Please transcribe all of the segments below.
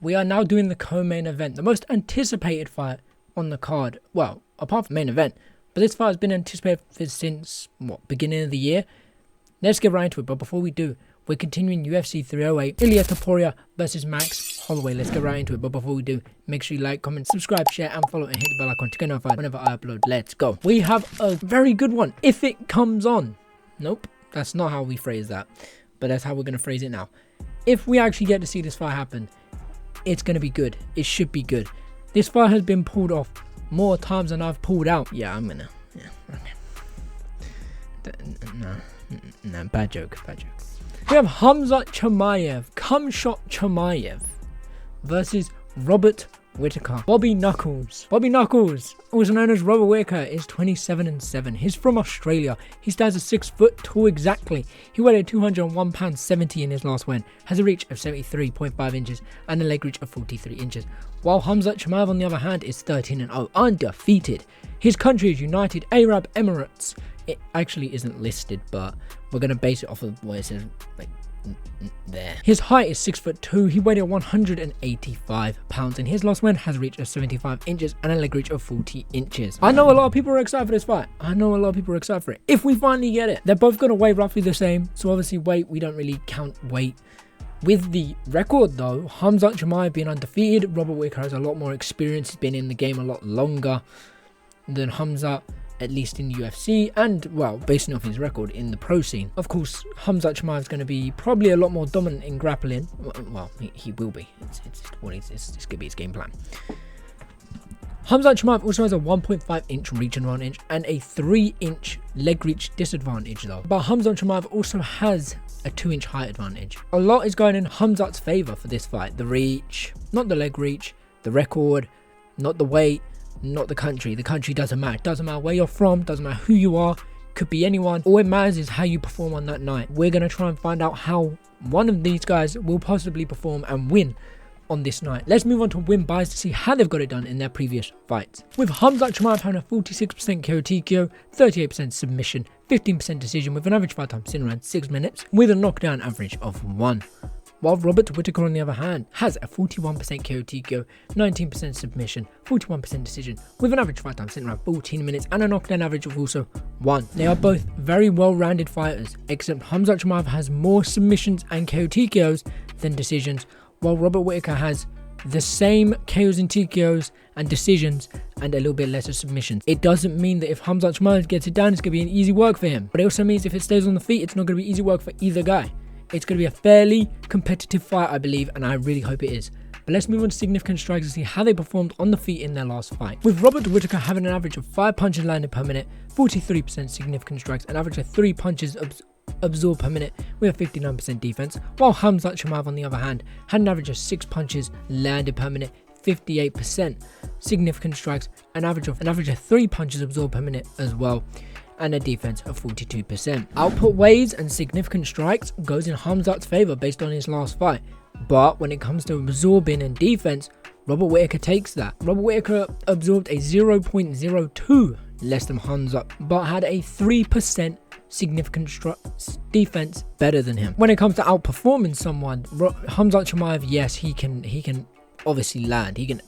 We are now doing the co-main event, the most anticipated fight on the card. Well, apart from main event, but this fight has been anticipated since, beginning of the year? Let's get right into it, but before we do, we're continuing UFC 308, Ilia Topuria versus Max Holloway. Let's get right into it, but before we do, make sure you like, comment, subscribe, share, and follow, and hit the bell icon to get notified whenever I upload. Let's go. We have a very good one, if it comes on. Nope, that's not how we phrase that, but that's how we're going to phrase it now. If we actually get to see this fight happen, it's going to be good. It should be good. This fight has been pulled off more times than I've pulled out. Yeah, I'm gonna. Yeah, okay. No, bad joke. We have Khamzat Chimaev versus Robert Whittaker. Bobby Knuckles, also known as Robert Whittaker, is 27-7. He's from Australia. He stands at 6 foot tall exactly. He weighed 201 pounds 70 in his last win, has a reach of 73.5 inches and a leg reach of 43 inches. While Khamzat Chimaev, on the other hand, is 13-0, undefeated. His country is United Arab Emirates. It actually isn't listed, but we're gonna base it off of what it says, like there. His height is 6'2". He weighed 185 pounds, and his last win has a reach of 75 inches and a leg reach of 40 inches. I know a lot of people are excited for this fight. If we finally get it, they're both gonna weigh roughly the same. So obviously weight, we don't really count weight. With the record though, Khamzat Chimaev being undefeated, Robert Whittaker has a lot more experience. He's been in the game a lot longer than Khamzat, at least in the UFC, and well, basing off his record in the pro scene. Of course, Khamzat Chimaev is going to be probably a lot more dominant in grappling. Well, he will be. It's going to be his game plan. Khamzat Chimaev also has a 1.5 inch reach advantage and a 3 inch leg reach disadvantage though. But Khamzat Chimaev also has a 2 inch height advantage. A lot is going in Khamzat's favour for this fight. The reach, not the leg reach, the record, not the weight, not the country. The country doesn't matter. Doesn't matter where you're from, doesn't matter who you are, could be anyone. All it matters is how you perform on that night. We're going to try and find out how one of these guys will possibly perform and win on this night. Let's move on to win buys to see how they've got it done in their previous fights. With Khamzat Chimaev having a 46% KO TKO, 38% submission, 15% decision with an average fight time sitting around 6 minutes with a knockdown average of 1. While Robert Whittaker, on the other hand, has a 41% KO TKO, 19% submission, 41% decision, with an average fight time sitting around 14 minutes and a knockdown average of also 1. They are both very well-rounded fighters, except Khamzat Chimaev has more submissions and KO TKOs than decisions, while Robert Whittaker has the same KOs and TKOs and decisions and a little bit lesser submissions. It doesn't mean that if Khamzat Chimaev gets it down, it's going to be an easy work for him, but it also means if it stays on the feet, it's not going to be easy work for either guy. It's going to be a fairly competitive fight, I believe, and I really hope it is. But let's move on to significant strikes and see how they performed on the feet in their last fight. With Robert Whittaker having an average of 5 punches landed per minute, 43% significant strikes, an average of 3 punches absorbed per minute with a 59% defense, while Khamzat Chimaev, on the other hand, had an average of 6 punches landed per minute, 58% significant strikes, an average of 3 punches absorbed per minute as well, and a defense of 42%. Output weighs and significant strikes goes in Khamzat's favour based on his last fight, but when it comes to absorbing and defense, Robert Whittaker takes that. Robert Whittaker absorbed a 0.02 less than Khamzat, but had a 3% significant defense better than him. When it comes to outperforming someone, Khamzat Chimaev, yes, he can obviously land, he can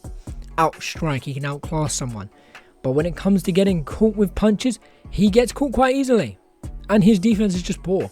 outstrike, he can outclass someone. But when it comes to getting caught with punches, he gets caught quite easily. And his defense is just poor,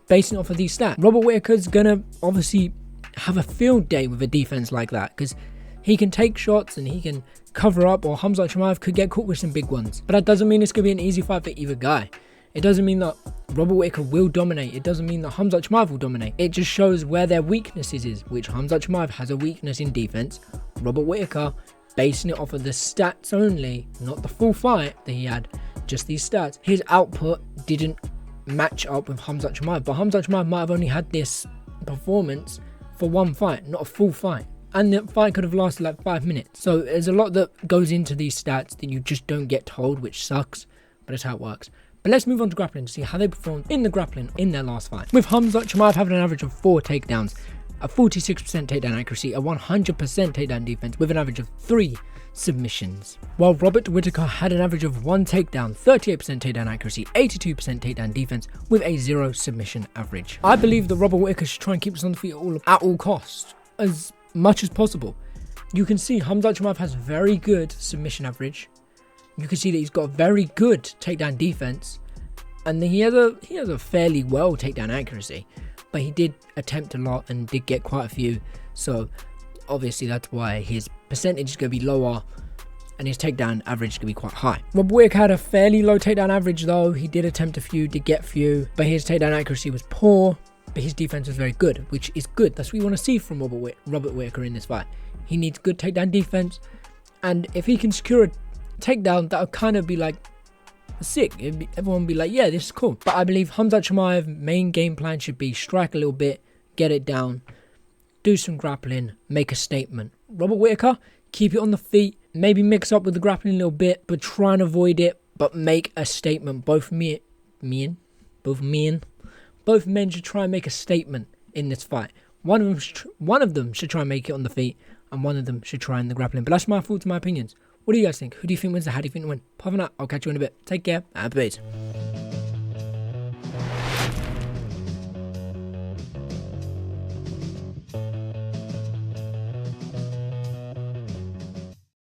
basing off of these stats. Robert Whittaker's going to obviously have a field day with a defense like that, because he can take shots and he can cover up, or Khamzat Chimaev could get caught with some big ones. But that doesn't mean it's going to be an easy fight for either guy. It doesn't mean that Robert Whittaker will dominate. It doesn't mean that Khamzat Chimaev will dominate. It just shows where their weaknesses is, which Khamzat Chimaev has a weakness in defense. Robert Whittaker, basing it off of the stats only, not the full fight that he had, just these stats, his output didn't match up with Khamzat Chimaev, but Khamzat Chimaev might have only had this performance for one fight, not a full fight, and the fight could have lasted like 5 minutes. So there's a lot that goes into these stats that you just don't get told, which sucks, but it's how it works. But let's move on to grappling to see how they performed in the grappling in their last fight. With Khamzat Chimaev having an average of 4 takedowns, a 46% takedown accuracy, a 100% takedown defense with an average of 3 submissions. While Robert Whittaker had an average of 1 takedown, 38% takedown accuracy, 82% takedown defense with a 0 submission average. I believe that Robert Whittaker should try and keep us on the feet at all costs, as much as possible. You can see Khamzat Chimaev has very good submission average. You can see that he's got very good takedown defense, and he has a fairly well takedown accuracy, but he did attempt a lot and did get quite a few, so obviously that's why his percentage is going to be lower and his takedown average is going to be quite high. Robert Whittaker had a fairly low takedown average though. He did attempt a few, did get a few, but his takedown accuracy was poor, but his defense was very good, which is good. That's what you want to see from Robert Whittaker in this fight. He needs good takedown defense, and if he can secure a takedown, that'll kind of be like sick. Everyone will be like, yeah, this is cool. But I believe Khamzat Chimaev's main game plan should be strike a little bit, get it down, do some grappling, make a statement. Robert Whittaker, keep it on the feet, maybe mix up with the grappling a little bit, but try and avoid it, but make a statement. Both men should try and make a statement in this fight. One of them should try and make it on the feet, and one of them should try in the grappling. But that's my thoughts and my opinions. What do you guys think? Who do you think wins? How do you think to win? Apart from that, I'll catch you in a bit. Take care and peace.